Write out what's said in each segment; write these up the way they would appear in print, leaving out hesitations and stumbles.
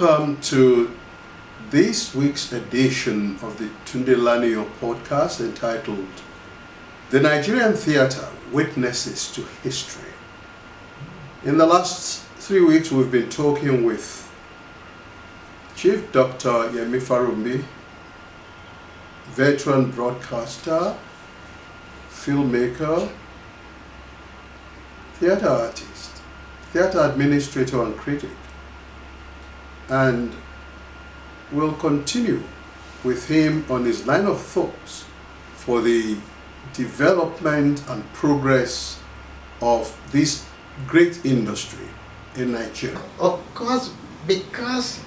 Welcome to this week's edition of the Tunde Laniyo podcast entitled The Nigerian Theatre Witnesses to History. In the last 3 weeks we've been talking with Chief Dr. Yemi FAROUNBI, veteran broadcaster, filmmaker, theatre artist, theatre administrator and critic. And we'll continue with him on his line of thoughts for the development and progress of this great industry in Nigeria. Of course, because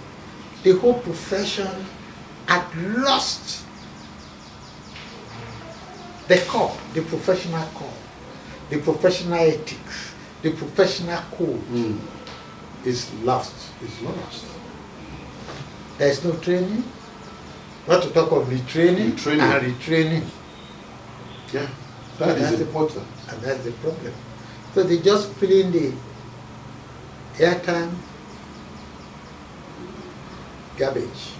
the whole profession had lost the core, the professional core, the professional ethics, the professional code is lost. It's lost. There is no training, not to talk of retraining and retraining. Yeah, that is important. And that's the problem. So they just fill in the airtime garbage.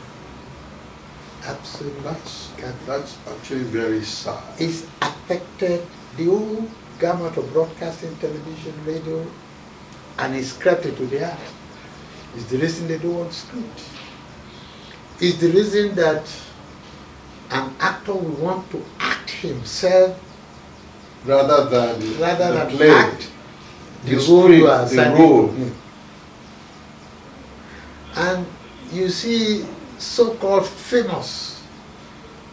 Absolutely. That's actually very sad. It's affected the whole gamut of broadcasting, television, radio, and it's crept into the art. It's the reason they don't want script. It's the reason that an actor will want to act himself rather than play act the role you are assigning to him. And you see so-called famous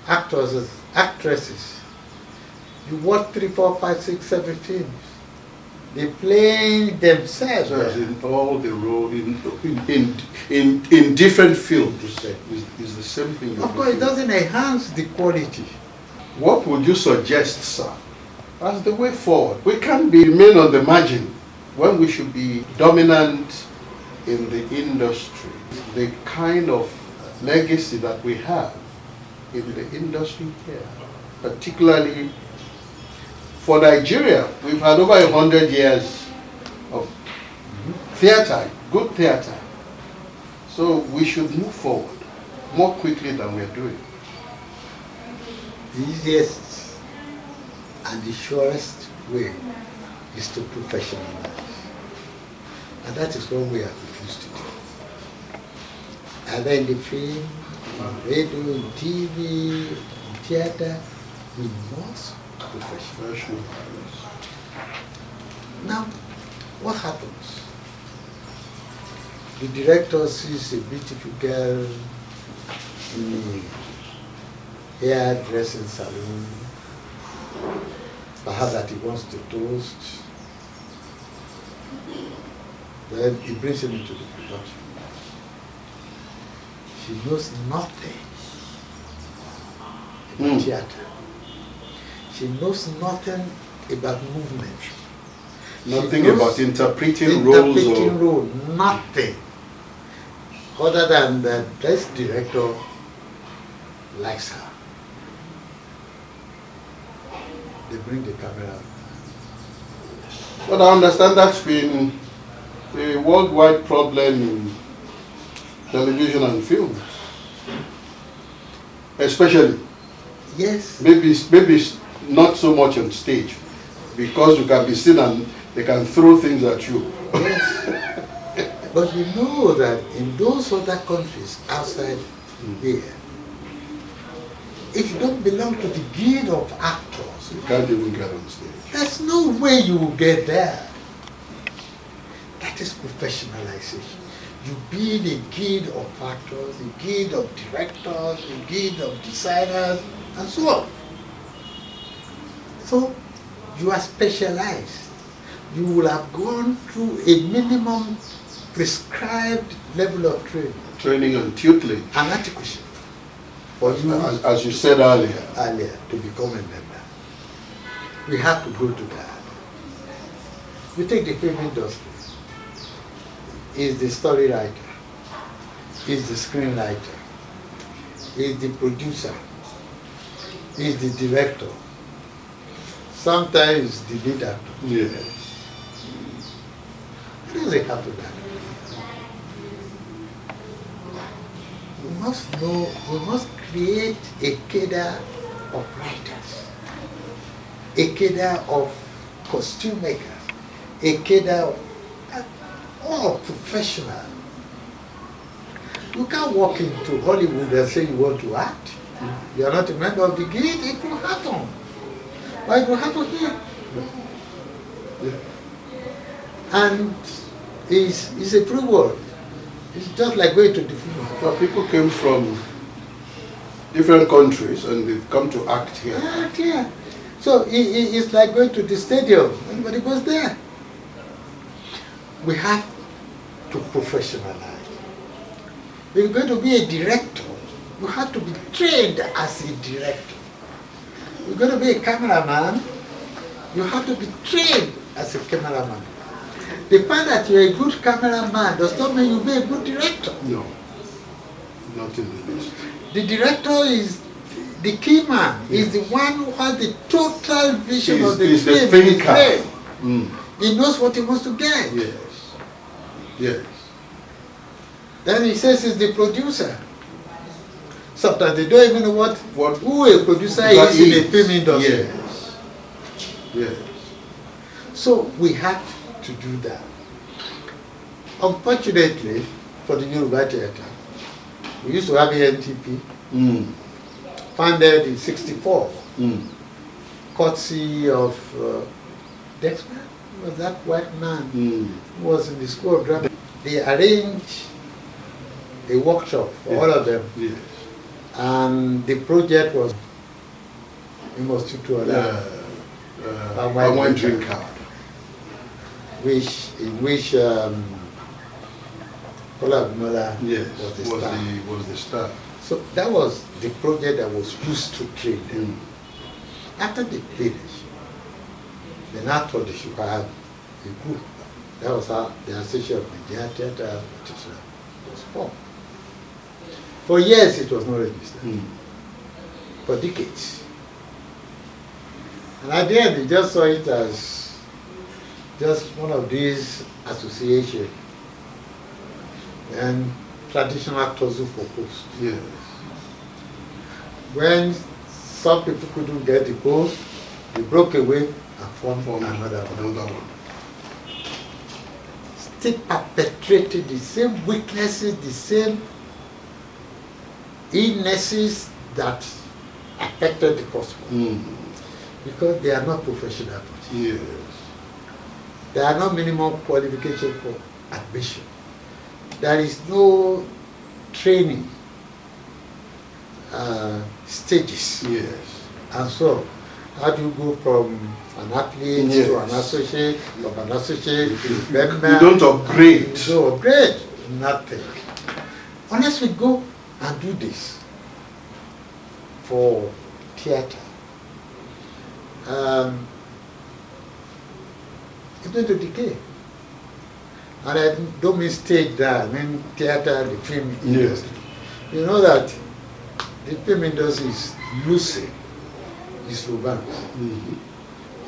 actors, actresses, you watch 3, 4, 5, 6, 7 films. They play themselves. In all the role in different fields. Is the same thing. Of course, it doesn't enhance the quality. What would you suggest, sir, as the way forward? We can't remain on the margin when we should be dominant in the industry. The kind of legacy that we have in the industry here, particularly for Nigeria, we've had over 100 years of theatre, good theatre. So we should move forward more quickly than we're doing. The easiest and the surest way is to professionalize. And that is what we have refused to do. Either in the film, in radio, in TV, in theatre, we must professional. Now, what happens? The director sees a beautiful girl in a hairdressing salon, perhaps that he wants to toast. Then he brings him into the production. She knows nothing about theatre. She knows nothing about movement. Nothing about interpreting roles or nothing. Other than that, this director likes her. They bring the camera. But I understand that's been a worldwide problem in television and film, especially. Yes. Maybe not so much on stage, because you can be seen and they can throw things at you. Yes. But you know that in those other countries outside here, if you don't belong to the guild of actors, you can't even get on stage. There's no way you will get there. That is professionalization. You be the guild of actors, the guild of directors, the guild of designers, and so on. So you are specialized. You will have gone through a minimum prescribed level of training. Training and tutelage. And articulation. For you, as you said earlier. To become a member. We have to go to that. You take the film industry. Is the story writer, is the screenwriter, is the producer, is the director, sometimes the lead actor. Yes. How does it happen that? we must create a cadre of writers, a cadre of costume makers, a cadre of all professionals. You can't walk into Hollywood and say you want to act. You are not a member of the guild, it will happen. But it will happen here. And it's a free world. It's just like going to the film. Well, people came from different countries and they've come to act here. Act here. So it's like going to the stadium. Everybody goes there. We have to professionalize. If you're going to be a director, you have to be trained as a director. If you're going to be a cameraman, you have to be trained as a cameraman. The fact that you're a good cameraman does not mean you'll be a good director. No, not in the least. The director is the key man, is the one who has the total vision of the film. The thinker. He knows what he wants to get. Yes. Yes. Then he says he's the producer. Sometimes they don't even know who a producer is in a film industry. Yes. Yes. So we have to do that. Unfortunately, for the Yoruba theatre, we used to have ANTP, founded in '64, courtesy of Dexter, was that white man who was in the School of Drama. They arranged a workshop for all of them, and the project was we must do one drink card, in which Kola was the star. So that was the project that was used to train them. After they finished, they now thought they should have a group. That was how the Association of Nigeria Theatre was formed. For years it was not registered. For decades. And at the end they just saw it as just one of these associations. And traditional actors who proposed. Yes. When some people couldn't get the post, they broke away and formed another one. Still perpetrated the same weaknesses, the same illnesses that affected the gospel. Because they are not professional. Yes. There are no minimum qualification for admission. There is no training stages. Yes. And so, how do you go from an athlete to an associate, from an associate to a member? You don't upgrade. You don't upgrade. Nothing. Unless we go and do this for theatre. It's going to decay. And I don't mean stage that, I mean theatre, the film industry. You know that the film industry is losing its romance.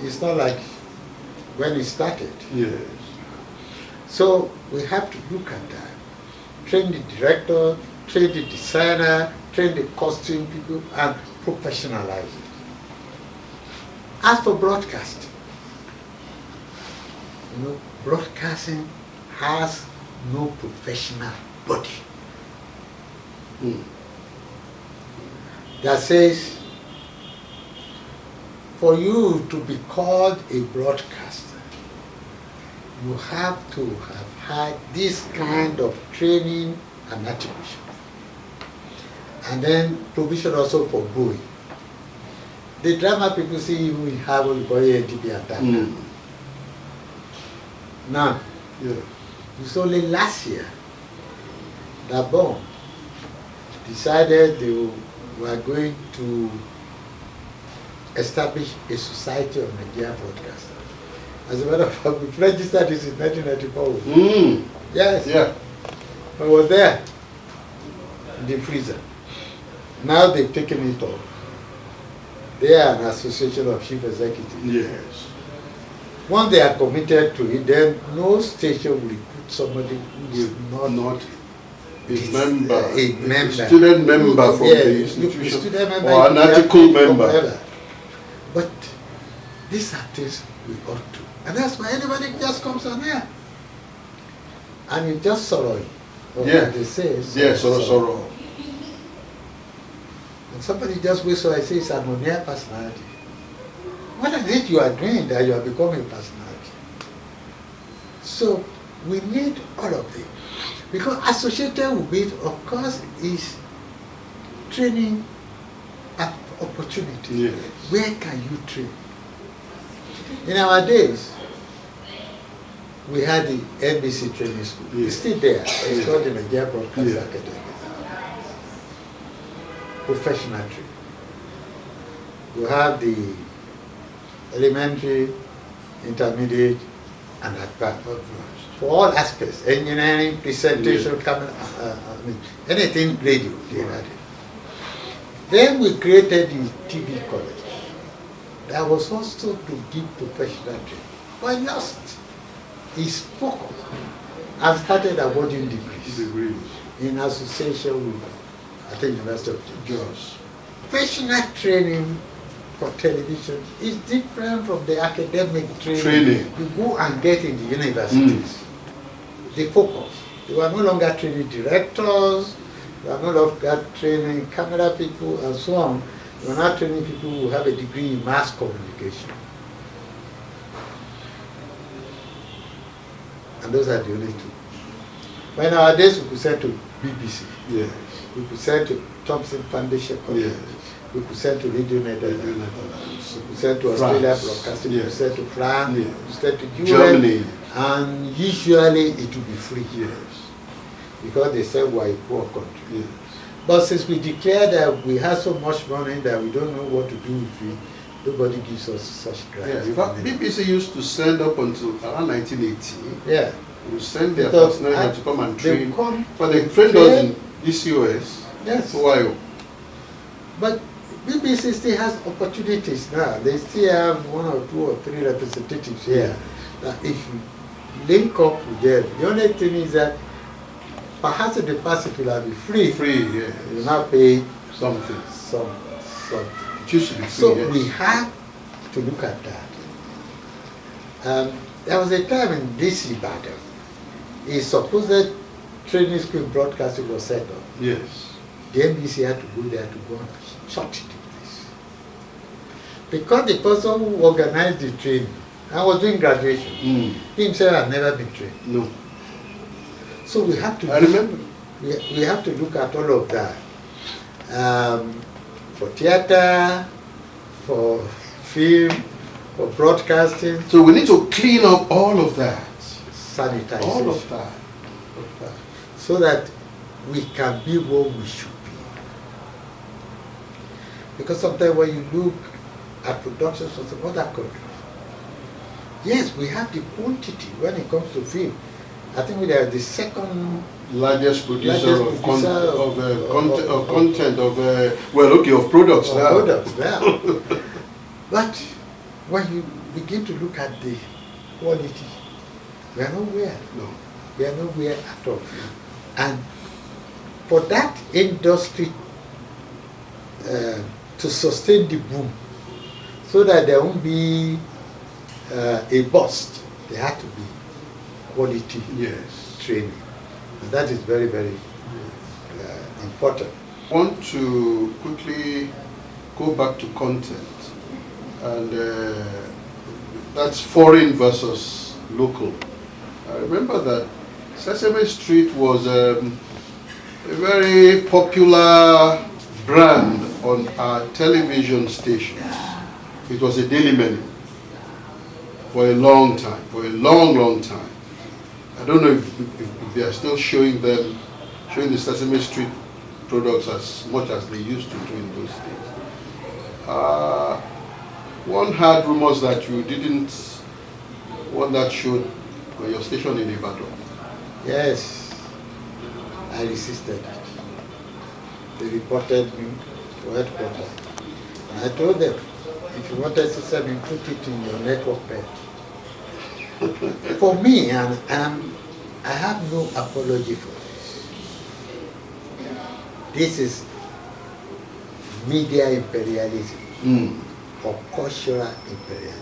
It's not like when it started. Yes. So we have to look at that. Train the director, train the designer, train the costume people, and professionalize it. As for broadcasting, broadcasting has no professional body that says for you to be called a broadcaster, you have to have had this kind of training and attribution. And then provision also for buoy. The drama people see we have what we call ANTP and that. None. Yeah. It's only last year that BOM decided they were going to establish a society of Nigerian broadcasters. As a matter of fact, we registered this in 1994. Yes. Yeah. I was there in the freezer. Now they've taken it off. They are an association of chief executives. Yes. Once they are committed to it, then no station will recruit somebody who is not a student member from the institution, or an article member. Whatever. But these are things we ought to. And that's why anybody just comes on here. And you just sorrow. Yeah. They say. Sorrow. And somebody just whistles and says it's an on-air personality. What is it you are doing that you are becoming a personality? So we need all of them. Because associated with it, of course, is training opportunity. Yes. Where can you train? In our days, we had the NBC training school. Yes. It's still there. It's called the Nigeria Broadcast Academy. Professional training. You have the elementary, intermediate, and advanced. For all aspects, engineering, presentation, camera, anything radio, they had it. Then we created the TV college. That was also to give professional training. But lost its focus and started awarding degrees in association with, I think, University of Jos. Professional training for television is different from the academic training you go and get in the universities. The focus. They were no longer training directors, they were no longer training camera people and so on. They were not training people who have a degree in mass communication. And those are the only two. But nowadays we could send to BBC. Yes. We could send to Thompson Foundation College. Yes. We could send to Radio Netherlands. We could send to Australia Broadcasting. Yes. We could send to France. Yes. We could send to US. Germany. And usually it will be free. Yes. Because they say we are a poor country. Yes. But since we declare that we have so much money that we don't know what to do with it, nobody gives us such grants. Yeah, in fact, BBC used to send up until around 1980. Yeah. We send their personnel to come and train. But they trained us in BCOS. Yes. Why? But BBC still has opportunities now. They still have 1 or 2 or 3 representatives here. That if you link up with them, the only thing is that perhaps in the past it will have been free. Free, yeah. You will not pay something. Something. It used to be free, so yes. we have to look at that. There was a time in DC battle, a supposed training school in broadcasting was set up. Yes. The NBC had to go there to go and shut the place. Because the person who organized the training, I was doing graduation, he himself had never been trained. No. So we have to remember. We have to look at all of that. For theater, for film, for broadcasting. So we need to clean up all of that. Sanitization. All of that. So that we can be what we should be. Because sometimes when you look at productions from some other countries, yes, we have the quantity when it comes to film. I think we are the second largest producer of content, of products now. Products now. But when you begin to look at the quality, we are nowhere. No. We are nowhere at all. And for that industry to sustain the boom, so that there won't be a bust, there had to be quality training. And that is very, very important. I want to quickly go back to content. And that's foreign versus local. I remember that Sesame Street was a very popular brand on our television stations. It was a daily menu for a long time, for a long, long time. I don't know if they are still showing the Sesame Street products as much as they used to do in those days. One had rumors that you didn't want that show on your station in Ibadan. Yes, I resisted it. They reported me to headquarters. And I told them, if you wanted Sesame, put it in your network bed. For me, and I have no apology for this. This is media imperialism or cultural imperialism.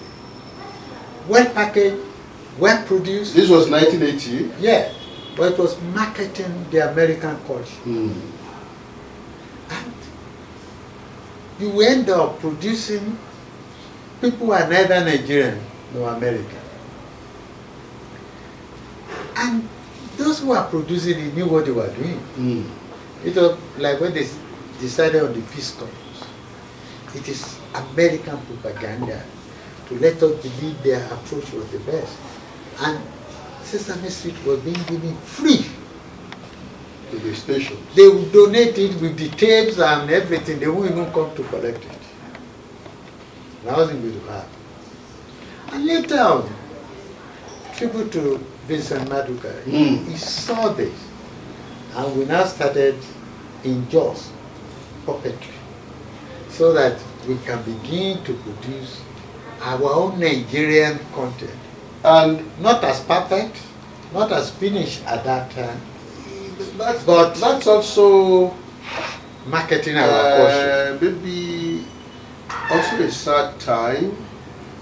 Well packaged, well produced. This was 1980? Yeah, but it was marketing the American culture. And you end up producing people who are neither Nigerian nor American. And those who are producing it knew what they were doing. It was like when they decided on the Peace Corps. It is American propaganda to let us believe their approach was the best. And Sesame Street was being given free To the stations. They would donate it with the tapes and everything. They won't even come to collect it. That wasn't going to happen. And later on, tribute to Vincent Maduka, he saw this. And we now started in JAWS puppetry so that we can begin to produce our own Nigerian content. And Not as perfect, not as finished at that time, but that's also marketing our culture. maybe also a sad time,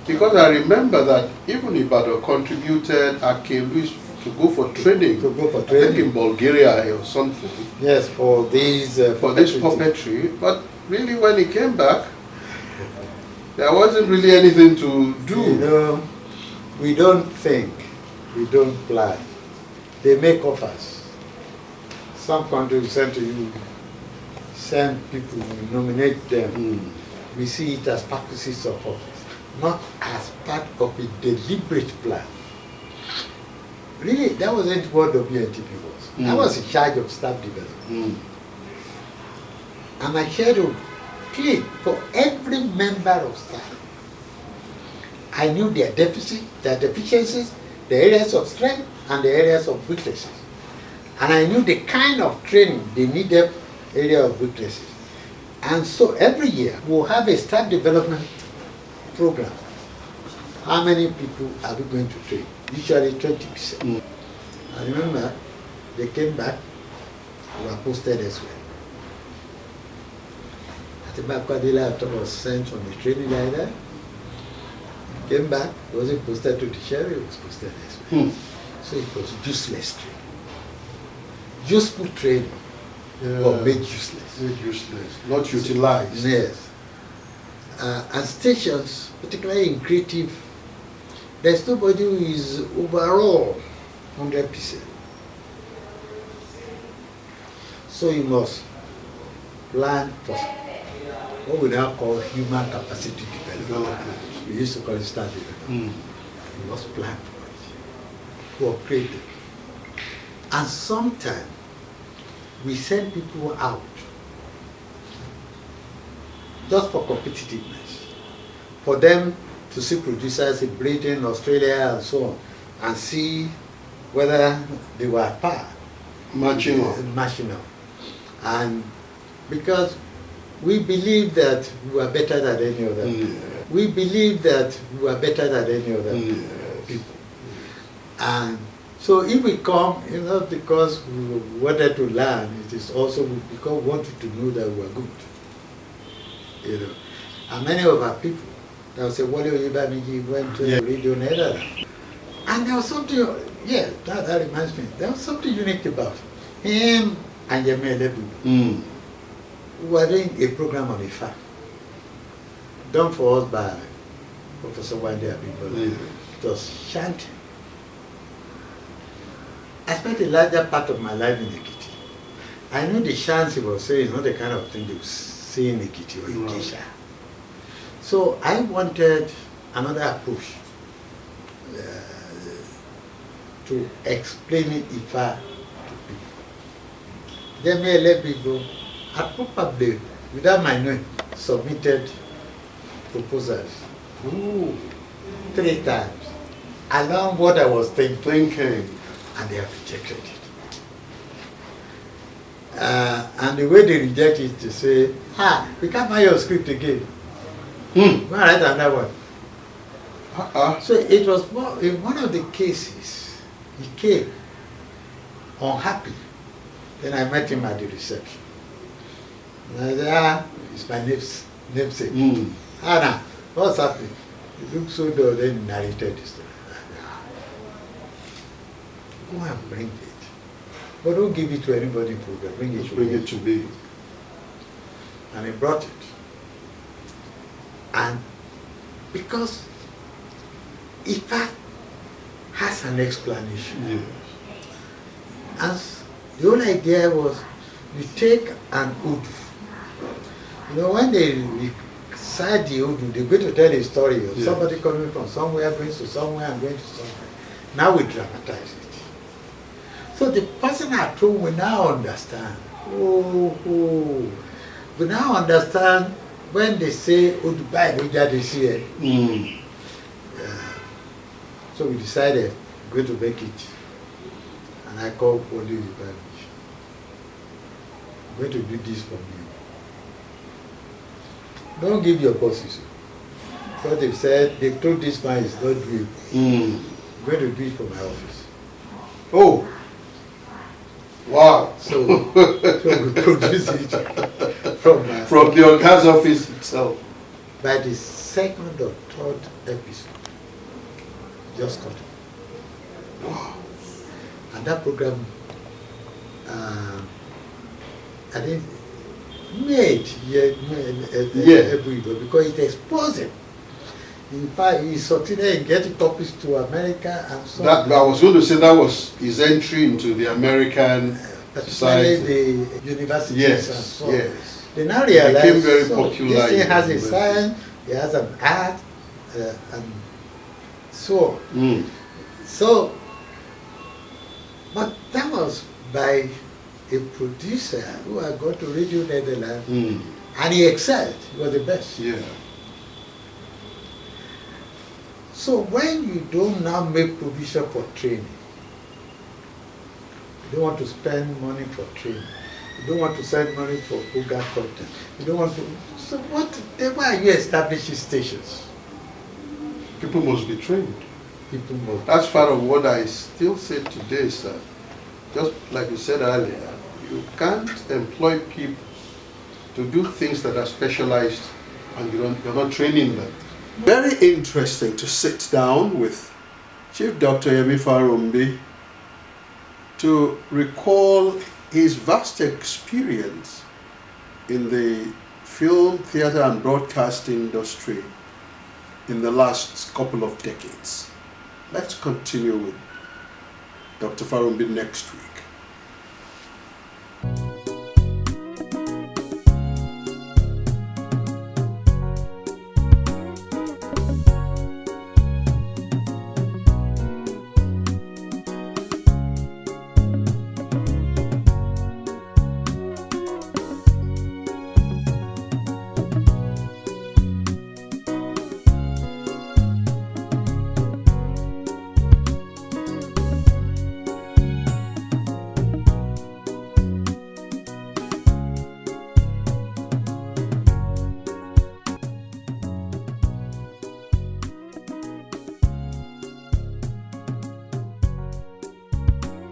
because I remember that even Ibadan contributed Akelu's to go for training. To go for I think in training. Bulgaria or something. Yes, for these For this puppetry. But really when he came back, there wasn't really anything to do. You know, we don't think, we don't plan. They make offers. Some countries send to you, send people, nominate them. We see it as practices of office, not as part of a deliberate plan. Really, that wasn't what WNTP was. I was in charge of staff development. And I had to plead for every member of staff. I knew their deficit, their deficiencies, the areas of strength and the areas of weaknesses. And I knew the kind of training they needed, area of weaknesses. And so every year we'll have a staff development program. How many people are we going to train? Usually 20%. I remember they came back, were posted elsewhere. Atibakwadila was sent on the training leader. Came back, it wasn't posted to the sheriff, it was posted elsewhere. So it was useless training. Useful training, but made useless. Made useless, not utilized. Yes. And stations, particularly in creative, there's nobody who is overall 100%. So you must plan for what we now call human capacity development. We used to call it staff development. You must plan for it, for creative. And sometimes we send people out just for competitiveness, for them to see producers in Britain, Australia, and so on, and see whether they were at par. Matching up. Matching up. And because we believe that we are better than any other people. We believe that we are better than any other people. And so if we come, it's not because we wanted to learn, it is also because we wanted to know that we are good. You know. And many of our people, they'll say, Wale Oyebamiji went to Radio Netherlands. And there was something, that reminds me, there was something unique about him and Yemi Elebu. We were doing a program on IFA, done for us by Professor Wande Abimbola. It was chanting. I spent a larger part of my life in Ekiti. I knew the chants he was saying, not the kind of thing they would say in Ekiti or in Kesha. So I wanted another approach to explaining Ifa to people. Yemi Elebu had probably, without my knowing, submitted proposals 3 times along what I was thinking. And they have rejected it. And the way they reject it is to say, we can't buy your script again. Go and write another one. So it was more, in one of the cases, he came unhappy. Then I met him at the reception. And I said, it's my namesake. Mm. Anna, what's happening? He looked so dull, then he narrated the story. Go and bring it. But don't give it to anybody in program. Bring it Just to bring me. it to me. And he brought it. And because IPA has an explanation. Yes. As the whole idea was, you take an Udu. You know, when they recite the Udu, they're going to tell a story of somebody coming from somewhere, going to somewhere, and going to somewhere. Now we dramatize it. So the person at home will now understand. We now understand when they say Udu by Roja this year. So we decided we're going to make it. And I called Holy Revenge. I'm going to do this for you. Don't give your bosses. Because they've said, they've told this man is not doing it. I'm going to do it for my office. Oh. Wow. So we produce it from the Oga's office itself. By the second or third episode, just cut it. Wow. And that program, I think, made every year because it exposed him. In fact, he succeeded in getting copies to America and so on. I was going to say that was his entry into the American particularly society. the universities and so on. Yes. They now realize became very popular. This thing has a science, it has an art, and so on. So, but that was by a producer who had gone to Radio Netherlands, and he excelled. He was the best. Yeah. So when you don't now make provision for training, you don't want to spend money for training, you don't want to spend money for program content, you don't want to, so why are you establishing stations? People must be trained. People must. That's part of what I still say today, sir. Just like you said earlier, you can't employ people to do things that are specialized and you're not training them. Very interesting to sit down with Chief Dr. Yemi FAROUNBI to recall his vast experience in the film, theater and broadcast industry in the last couple of decades. Let's continue with Dr. FAROUNBI next week.